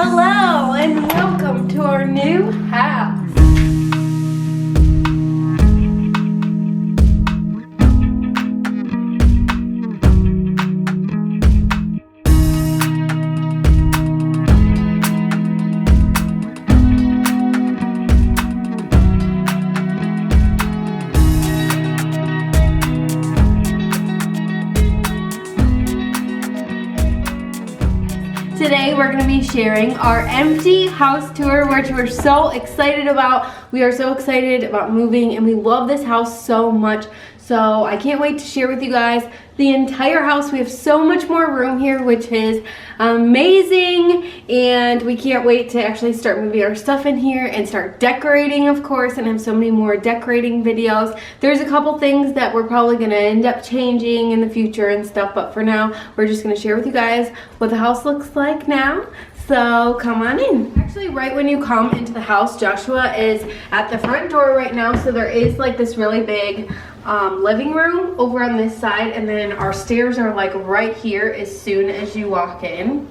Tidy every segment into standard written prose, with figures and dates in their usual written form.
Hello and welcome to our new house. Today we're going to be sharing our empty house tour, which we're so excited about. We are so excited about moving and we love this house so much. So I can't wait to share with you guys the entire house. We have so much more room here, which is amazing. And we can't wait to actually start moving our stuff in here and start decorating, of course, and have so many more decorating videos. There's a couple things that we're probably going to end up changing in the future and stuff. But for now, we're just going to share with you guys what the house looks like now. So come on in. Actually, right when you come into the house, Joshua is at the front door right now. So there is like this really big living room over on this side, and then our stairs are like right here as soon as you walk in.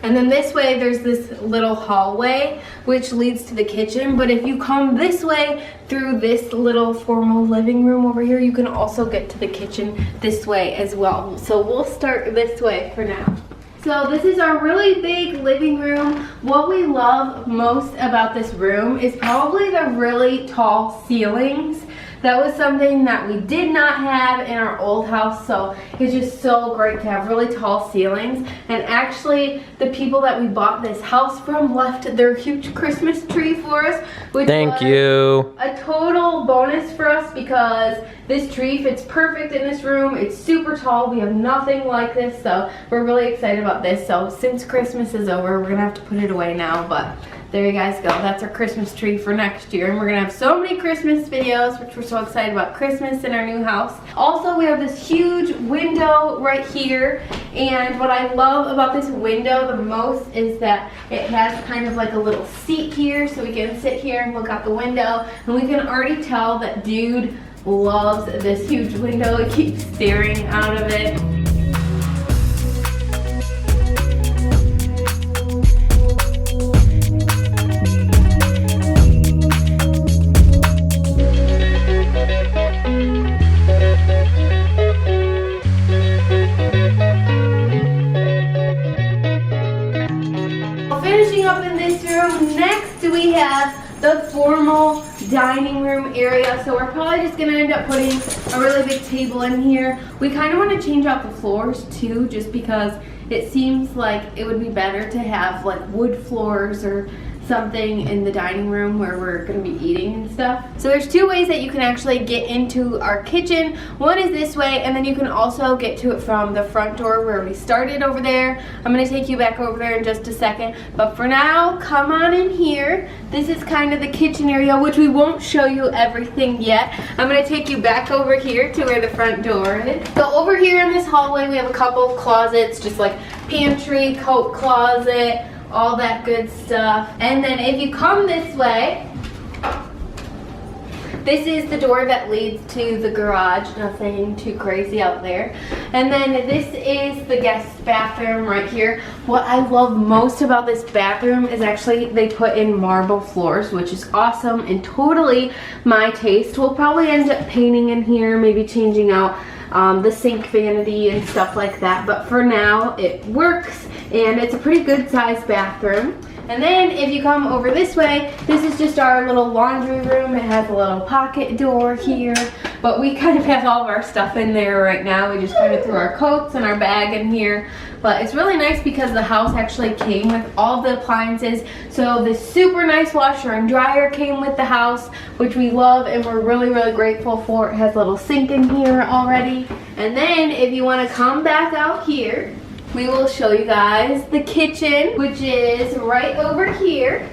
And then this way there's this little hallway which leads to the kitchen, but if you come this way through this little formal living room over here, you can also get to the kitchen this way as well. So we'll start this way for now. So this is our really big living room. What we love most about this room is probably the really tall ceilings. That was something that we did not have in our old house, so it's just so great to have really tall ceilings. And actually, the people that we bought this house from left their huge Christmas tree for us, which was a total bonus for us because this tree fits perfect in this room. It's super tall. We have nothing like this, so we're really excited about this. So since Christmas is over, we're gonna have to put it away now, but there you guys go. That's our Christmas tree for next year. And we're gonna have so many Christmas videos, which we're so excited about Christmas in our new house. Also, we have this huge window right here. And what I love about this window the most is that it has kind of like a little seat here, so we can sit here and look out the window. And we can already tell that dude loves this huge window. He keeps staring out of it. Finishing up in this room, next we have the formal dining room area. So we're probably just gonna end up putting a really big table in here. We kind of want to change out the floors too, just because it seems like it would be better to have like wood floors or something in the dining room where we're going to be eating and stuff. So there's two ways that you can actually get into our kitchen. One is this way, and then you can also get to it from the front door where we started over there. I'm going to take you back over there in just a second, but for now, come on in here. This is kind of the kitchen area, which we won't show you everything yet. I'm going to take you back over here to where the front door is. So over here in this hallway, we have a couple of closets, just like pantry, coat closet, all that good stuff. And then if you come this way, this is the door that leads to the garage. Nothing too crazy out there. And then this is the guest bathroom right here. What I love most about this bathroom is actually they put in marble floors, which is awesome and totally my taste. We'll probably end up painting in here, maybe changing out the sink vanity and stuff like that, but for now it works and it's a pretty good sized bathroom. And then if you come over this way, this is just our little laundry room. It has a little pocket door here, but we kind of have all of our stuff in there right now. We just kind of threw our coats and our bag in here. But it's really nice because the house actually came with all the appliances. So this super nice washer and dryer came with the house, which we love and we're really, really grateful for. It has a little sink in here already. And then if you want to come back out here, we will show you guys the kitchen, which is right over here.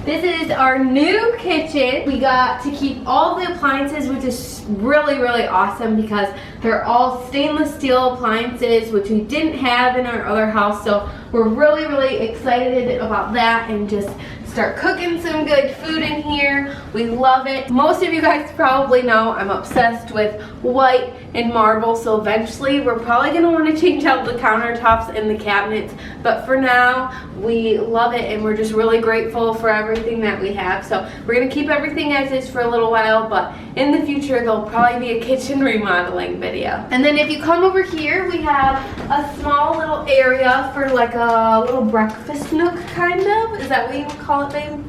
This is our new kitchen. We got to keep all the appliances, which is really, really awesome because they're all stainless steel appliances, which we didn't have in our other house. So we're really, really excited about that and just start cooking some good food in here. We love it. Most of you guys probably know I'm obsessed with white and marble, so eventually we're probably gonna want to change out the countertops and the cabinets, but for now we love it and we're just really grateful for everything that we have. So we're gonna keep everything as is for a little while, but in the future there'll probably be a kitchen remodeling video. And then if you come over here, we have a small little area for like a little breakfast nook, kind of. Is that what you would call it, babe?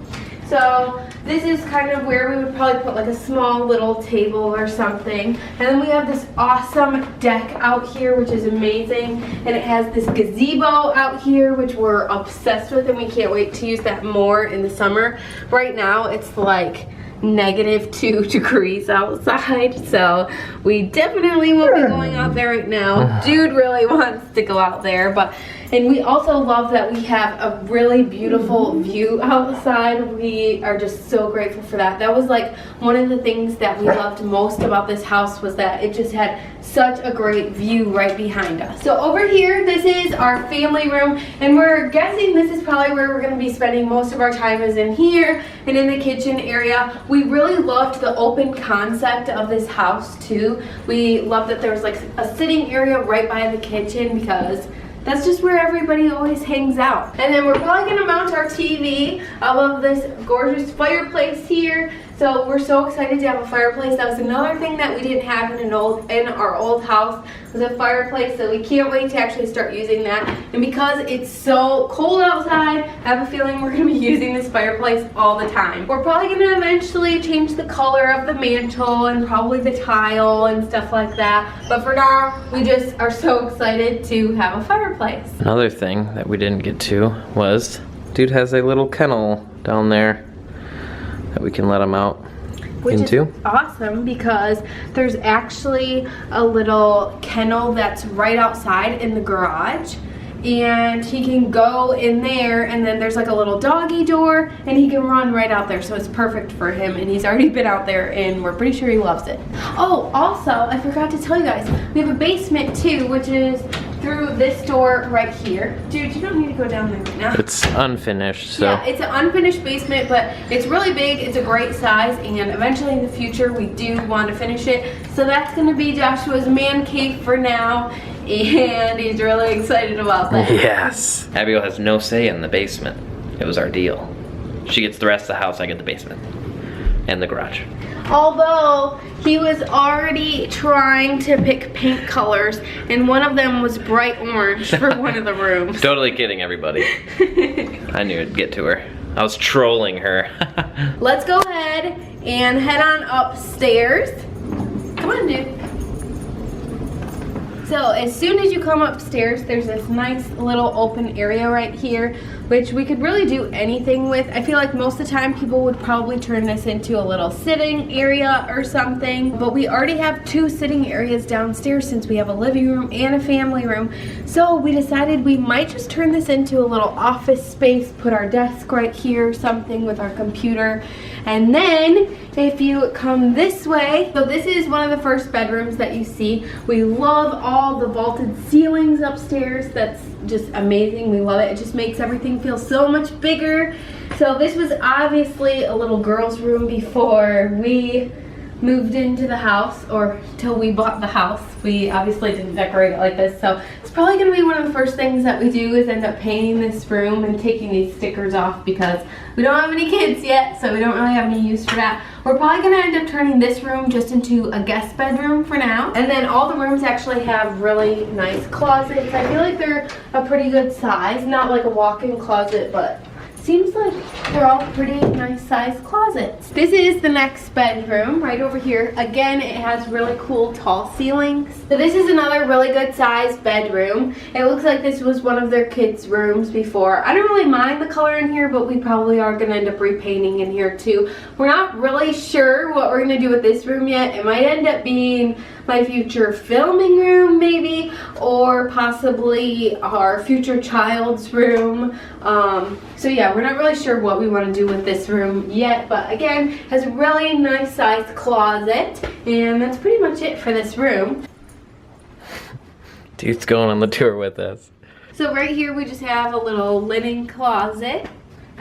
So this is kind of where we would probably put like a small little table or something. And then we have this awesome deck out here, which is amazing. And it has this gazebo out here, which we're obsessed with, and we can't wait to use that more in the summer. Right now it's like -2 degrees outside, so we definitely won't be going out there right now. Dude really wants to go out there, and we also love that we have a really beautiful view outside. We are just so grateful for that. That was like one of the things that we loved most about this house, was that it just had such a great view right behind us. So over here, this is our family room, and we're guessing this is probably where we're going to be spending most of our time, is in here and in the kitchen area. We really loved the open concept of this house too. We loved that there was like a sitting area right by the kitchen, because that's just where everybody always hangs out. And then we're probably gonna mount our TV. I love this gorgeous fireplace here. So we're so excited to have a fireplace. That was another thing that we didn't have in our old house, was a fireplace. So we can't wait to actually start using that. And because it's so cold outside, I have a feeling we're gonna be using this fireplace all the time. We're probably gonna eventually change the color of the mantle and probably the tile and stuff like that. But for now, we just are so excited to have a fireplace. Another thing that we didn't get to was, dude has a little kennel down there that we can let him out into. Which is awesome, because there's actually a little kennel that's right outside in the garage, and he can go in there, and then there's like a little doggy door, and he can run right out there, so it's perfect for him. And he's already been out there, and we're pretty sure he loves it. Oh, also, I forgot to tell you guys, we have a basement too, which is through this door right here. Dude, you don't need to go down there right now. It's unfinished, so. Yeah, it's an unfinished basement, but it's really big. It's a great size, and eventually in the future we do want to finish it. So that's gonna be Joshua's man cave for now, and he's really excited about that. Yes. Abigail has no say in the basement. It was our deal. She gets the rest of the house, I get the basement. And the garage. Although he was already trying to pick paint colors, and one of them was bright orange for one of the rooms. Totally kidding, everybody. I knew it'd get to her. I was trolling her. Let's go ahead and head on upstairs. Come on, dude. So as soon as you come upstairs, there's this nice little open area right here, which we could really do anything with. I feel like most of the time people would probably turn this into a little sitting area or something, but we already have 2 sitting areas downstairs since we have a living room and a family room. So we decided we might just turn this into a little office space, put our desk right here or something with our computer. And then if you come this way, so this is one of the first bedrooms that you see. We love all the vaulted ceilings upstairs. That's just amazing. We love it. It just makes everything feel so much bigger. So this was obviously a little girl's room before we moved into the house, or till we bought the house. We obviously didn't decorate it like this, so it's probably gonna be one of the first things that we do, is end up painting this room and taking these stickers off, because we don't have any kids yet, so we don't really have any use for that. We're probably gonna end up turning this room just into a guest bedroom for now. And then all the rooms actually have really nice closets. I feel like they're a pretty good size, not like a walk-in closet, but seems like they're all pretty nice sized closets. This is the next bedroom right over here. Again, it has really cool tall ceilings. So this is another really good sized bedroom. It looks like this was one of their kids' rooms before. I don't really mind the color in here, but we probably are gonna end up repainting in here too. We're not really sure what we're gonna do with this room yet. It might end up being my future filming room maybe, or possibly our future child's room. So yeah, we're not really sure what we want to do with this room yet, but again, has a really nice sized closet, and that's pretty much it for this room. Dude's going on the tour with us. So right here we just have a little linen closet.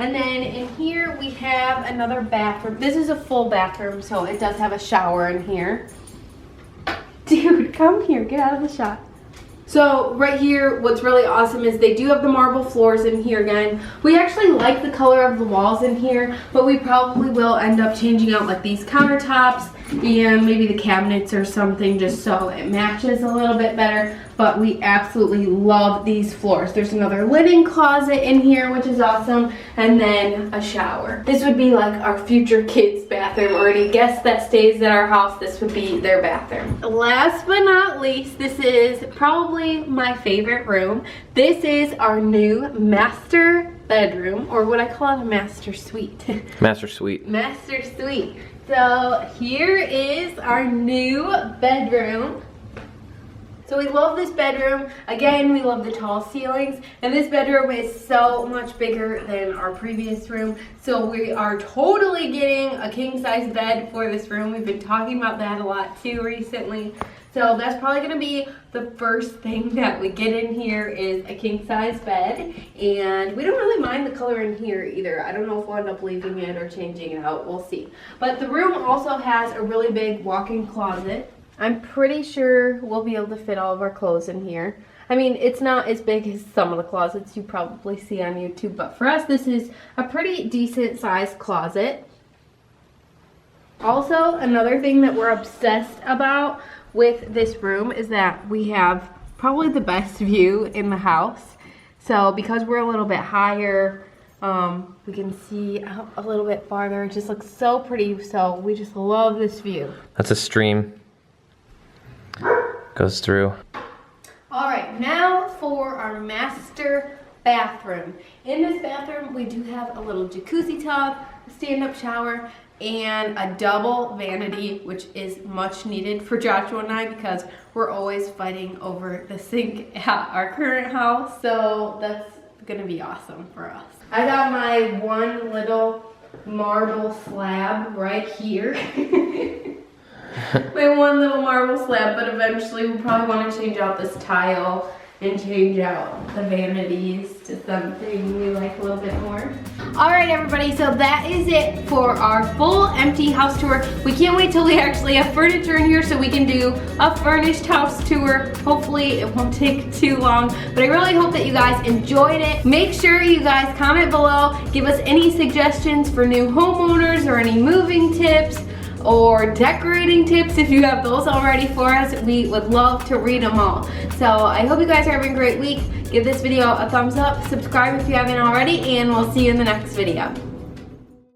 And then in here we have another bathroom. This is a full bathroom, so it does have a shower in here. Dude, come here, get out of the shot. So right here, what's really awesome is they do have the marble floors in here again. We actually like the color of the walls in here, but we probably will end up changing out like these countertops and maybe the cabinets or something just so it matches a little bit better. But we absolutely love these floors. There's another linen closet in here, which is awesome, and then a shower. This would be like our future kids' bathroom, or any guest that stays at our house, this would be their bathroom. Last but not least, this is probably my favorite room. This is our new master bedroom, or what I call it, a master suite. Master suite. Master suite. So here is our new bedroom. So we love this bedroom. Again, we love the tall ceilings. And this bedroom is so much bigger than our previous room. So we are totally getting a king size bed for this room. We've been talking about that a lot too recently. So that's probably gonna be the first thing that we get in here is a king size bed. And we don't really mind the color in here either. I don't know if we'll end up leaving it or changing it out, we'll see. But the room also has a really big walk-in closet. I'm pretty sure we'll be able to fit all of our clothes in here. I mean, it's not as big as some of the closets you probably see on YouTube, but for us, this is a pretty decent sized closet. Also, another thing that we're obsessed about with this room is that we have probably the best view in the house. So because we're a little bit higher, we can see out a little bit farther. It just looks so pretty, so we just love this view. That's a stream. Goes through. All right, now for our master bathroom. In this bathroom, we do have a little jacuzzi tub, a stand-up shower, and a double vanity, which is much needed for Joshua and I because we're always fighting over the sink at our current house. So that's gonna be awesome for us. I got my one little marble slab right here. My one little marble slab, but eventually we'll probably want to change out this tile and change out the vanities to something we like a little bit more. Alright everybody, so that is it for our full empty house tour. We can't wait till we actually have furniture in here so we can do a furnished house tour. Hopefully it won't take too long, but I really hope that you guys enjoyed it. Make sure you guys comment below, give us any suggestions for new homeowners or any moving tips or decorating tips if you have those already for us. We would love to read them all. So I hope you guys are having a great week. Give this video a thumbs up, subscribe if you haven't already, and we'll see you in the next video.